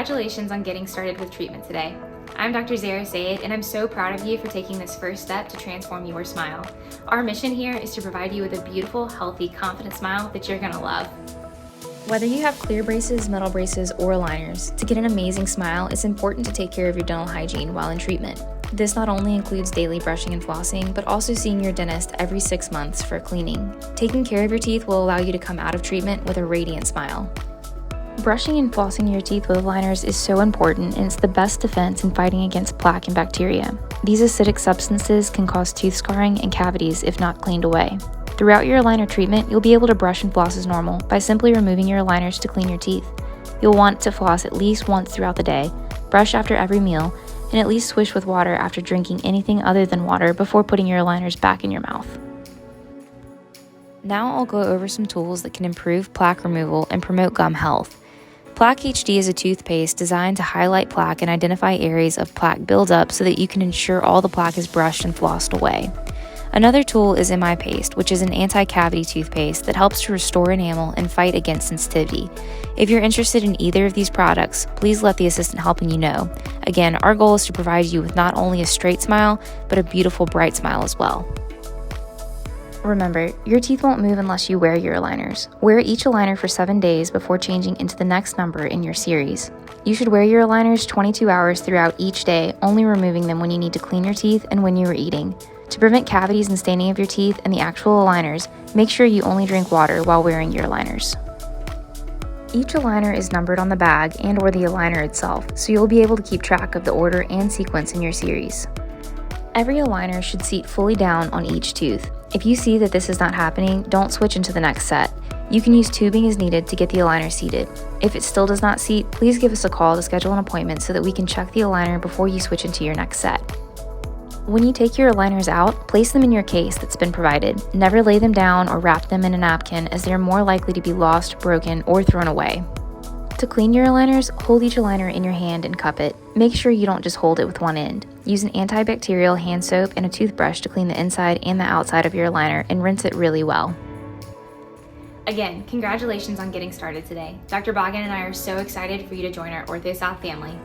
Congratulations on getting started with treatment today. I'm Dr. Zara Sayed, and I'm so proud of you for taking this first step to transform your smile. Our mission here is to provide you with a beautiful, healthy, confident smile that you're gonna love. Whether you have clear braces, metal braces, or aligners, to get an amazing smile, it's important to take care of your dental hygiene while in treatment. This not only includes daily brushing and flossing, but also seeing your dentist every 6 months for cleaning. Taking care of your teeth will allow you to come out of treatment with a radiant smile. Brushing and flossing your teeth with aligners is so important, and it's the best defense in fighting against plaque and bacteria. These acidic substances can cause tooth scarring and cavities if not cleaned away. Throughout your aligner treatment, you'll be able to brush and floss as normal by simply removing your aligners to clean your teeth. You'll want to floss at least once throughout the day, brush after every meal, and at least swish with water after drinking anything other tthan water before putting your aligners back in your mouth. Now I'll go over some tools that can improve plaque removal and promote gum health. Plaque HD is a toothpaste designed to highlight plaque and identify areas of plaque buildup so that you can ensure all the plaque is brushed and flossed away. Another tool is MI Paste, which is an anti-cavity toothpaste that helps to restore enamel and fight against sensitivity. If you're interested in either of these products, please let the assistant helping you know. Again, our goal is to provide you with not only a straight smile, but a beautiful bright smile as well. Remember, your teeth won't move unless you wear your aligners. Wear each aligner for 7 days before changing into the next number in your series. You should wear your aligners 22 hours throughout each day, only removing them when you need to clean your teeth and when you are eating. To prevent cavities and staining of your teeth and the actual aligners, make sure you only drink water while wearing your aligners. Each aligner is numbered on the bag and or the aligner itself, so you'll be able to keep track of the order and sequence in your series. Every aligner should seat fully down on each tooth. If you see that this is not happening, don't switch into the next set. You can use tubing as needed to get the aligner seated. If it still does not seat, please give us a call to schedule an appointment so that we can check the aligner before you switch into your next set. When you take your aligners out, place them in your case that's been provided. Never lay them down or wrap them in a napkin, as they are more likely to be lost, broken, or thrown away. To clean your aligners, hold each aligner in your hand and cup it. Make sure you don't just hold it with one end. Use an antibacterial hand soap and a toothbrush to clean the inside and the outside of your aligner and rinse it really well. Again, congratulations on getting started today. Dr. Boggin and I are so excited for you to join our Ortho South family.